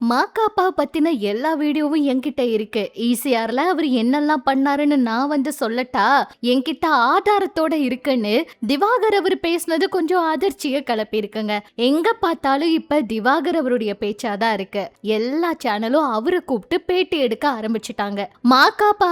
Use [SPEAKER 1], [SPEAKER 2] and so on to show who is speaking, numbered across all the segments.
[SPEAKER 1] மாக்காப்பா பத்தின எல்லா வீடியோவும் என்கிட்ட இருக்கு. ஈசிஆர்ல அவர் என்னெல்லாம் பண்ணாருன்னு நான் சொல்லட்டா? என்கிட்ட ஆதாரத்தோட இருக்குன்னு திவாகர் அவர் பேசினது கொஞ்சம் அதிர்ச்சியை கிளப்பியிருக்குங்க. எங்க பார்த்தாலும் இப்ப திவாகர் அவருடைய பேச்சாதான் இருக்கு. எல்லா சேனலும் அவரை கூப்பிட்டு பேட்டி எடுக்க ஆரம்பிச்சுட்டாங்க. மாக்காப்பா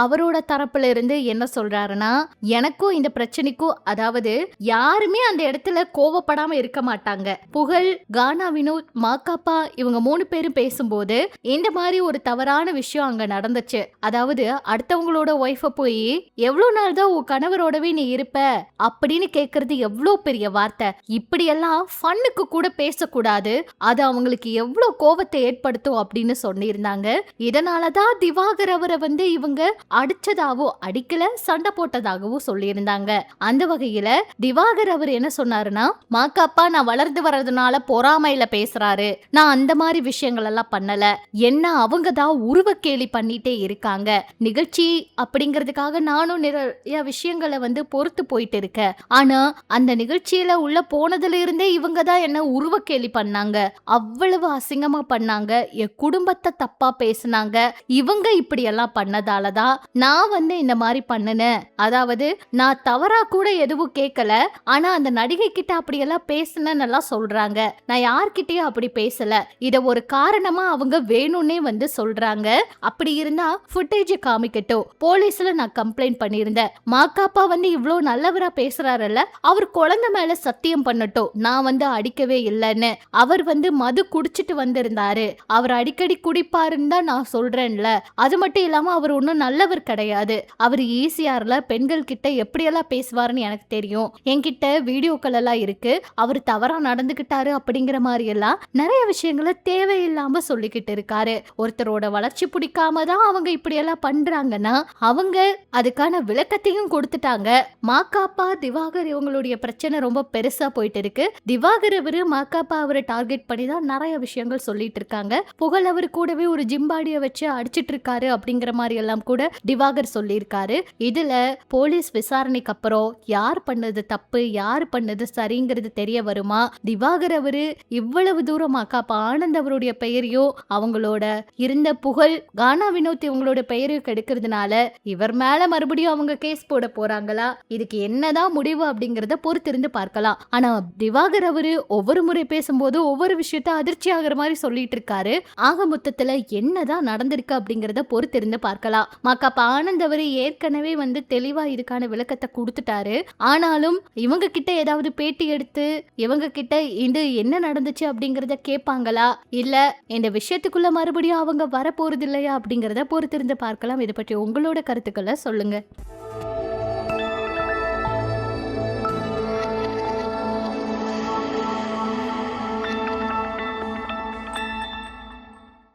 [SPEAKER 1] அவரோட தரப்புல இருந்து என்ன சொல்றாருன்னா, எனக்கும் இந்த பிரச்சனைக்கும், அதாவது யாருமே அந்த இடத்துல கோவப்படாம இருக்க மாட்டாங்க. புகழ், கானா வினோத், மாக்காப்பா இவங்க 3 பேரும் பேசும்போது இந்த மாதிரி ஒரு தவறான விஷயம் அங்க நடந்துச்சு. அதாவது அடுத்தவங்களோட ஒய்ஃப போய் எவ்வளவு நாள் தான் உன் கணவரோடவே நீ இருப்ப அப்படின்னு கேக்குறது எவ்வளவு பெரிய வார்த்தை. இப்படி எல்லாம் ஃபன்னுக்கு கூட பேசக்கூடாது. அது அவங்களுக்கு எவ்வளவு கோபத்தை ஏற்படுத்தும் அப்படின்னு சொல்லியிருந்தாங்க. இதனாலதான் திவாகர் அவரை இவங்க அடிச்சதாவோ அடிக்கல, சண்டை போட்டதாகவும் சொல்லியிருந்தாங்க. அந்த வகையில திவாகர் அவர் என்ன சொன்னாருன்னா, மாக்காப்பா நான் வளர்ந்து வர்றதுனால பொறாமையில பேசுறாரு, நான் அந்த மாதிரி விஷயங்கள் எல்லாம் பண்ணல, என்ன அவங்க தான் உருவக்கேலி பண்ணிட்டே இருக்காங்க, நிகழ்ச்சி அப்படிங்கிறதுக்காக நானும் நிறைய விஷயங்களை பொறுத்து போயிட்டு இருக்கேன், ஆனா அந்த நிகழ்ச்சியில உள்ள போனதுல இருந்தே இவங்க தான் என்ன உருவக்கேலி பண்ணாங்க, அவ்வளவு அசிங்கமா பண்ணாங்க, என் குடும்பத்தை தப்பா பேசினாங்க, இவங்க இப்படி எல்லாம் பண்ணதாலதான் நான் இந்த மாதிரி பண்ணுனேன், அதாவது நான் தவறா கூட எதுவும் கேட்கல, ஆனா அந்த நடிகை கிட்ட அப்படியெல்லாம் பேசுனேன்னு எல்லாம் சொல்றாங்க, நான் யார்கிட்டயும் அப்படி பேசல, இத ஒரு காரணமா அவங்க வேணும்னே சொல்றாங்க, அப்படி இருந்தா ஃபுட்டேஜ் காமிக்கட்டும், போலீஸ்ல நான் கம்ப்ளைண்ட் பண்ணியிருந்தேன், மாக்காப்பா இவ்ளோ நல்லவரா பேசுறாருல்ல, அவர் குழந்தை மேல சத்தியம் பண்ணட்டும், நான் அடிக்கவே இல்லைன்னு, அவர் மது குடிச்சிட்டு வந்திருந்தாரு, அவர் அடிக்கடி குடிப்பாருன்னு தான் நான் சொல்றேன்ல, அது மட்டும் இல்லாம அவர் ஒன்னும் நல்லவர் கிடையாது, அவர் ஈசிஆர்ல பெண்கள் கிட்ட எப்படியெல்லாம் பேசுவாருன்னு எனக்கு தெரியும், என்கிட்ட வீடியோக்கள் எல்லாம் இருக்கு, அவர் தவறா நடந்துகிட்டாரு அப்படிங்கிற மாதிரி எல்லாம் நிறைய விஷயங்களை தேவையில்லாம சொல்லிக்கிட்டு இருக்காரு. ஒருத்தரோட வளர்ச்சி பிடிக்காம தான் அவங்க இப்படி எல்லாம் பண்றாங்கன்னா அவங்க அதுக்கான விளக்கத்தையும் கொடுத்துட்டாங்க. மாக்காப்பா திவாகர் இவங்களுடைய பிரச்சனை ரொம்ப பெருசா போயிட்டு இருக்கு. திவாகர் மாக்காப்பா டார்கெட் பண்ணி தான் நிறைய விஷயங்கள் சொல்லிட்டு இருக்காங்க. புகழ் கூடவே ஒரு ஜிம்பாடிய வச்சு அடிச்சிட்டு இருக்காரு அப்படிங்கிற மாதிரி எல்லாம் கூட திவாகர் சொல்லியிருக்காரு. இதுல போலீஸ் விசாரணைக்கு அப்புறம் யார் பண்ணது தப்பு, யார் பண்ணது சரிங்கிறது தெரிய வருமா? திவாகர் இவ்வளவு தூரம் மாக்காப்பா ஆனந்த் அவருடைய பெயரையோ அவங்களோட இருந்த புகழ், கானா வினோத் இவங்களோட பெயரையும் கெடுக்கிறதுனால இவர் மேல மறுபடியும் அவங்க கேஸ் போட போறாங்களா? இதுக்கு என்னதான் முடிவு அப்படிங்கறத பொறுத்திருந்து பார்க்கலாம். ஆனா திவாகர் ஒவ்வொரு முறை பேசும்போது ஒவ்வொரு விஷயத்த அதிர்ச்சி ஆகிற மாதிரி சொல்லிட்டு இருக்காரு. ஆக மொத்தத்துல என்னதான் நடந்திருக்கு அப்படிங்கறத பொறுத்திருந்து பார்க்கலாம். மாக்காப்பா ஆனந்த் ஏற்கனவே தெளிவா இதுக்கான விளக்கத்தை கொடுத்துட்டாரு. ஆனாலும் இவங்க கிட்ட ஏதாவது பேட்டி எடுத்து இவங்க கிட்ட இது என்ன நடந்துச்சு அப்படிங்கறத கேட்பாங்களா, இல்ல இந்த விஷயத்துக்குள்ள மறுபடியும் அவங்க வர போறது இல்லையா அப்படிங்கறத பொறுத்திருந்து பார்க்கலாம். இதை பற்றி உங்களோட கருத்துக்களை சொல்லுங்க.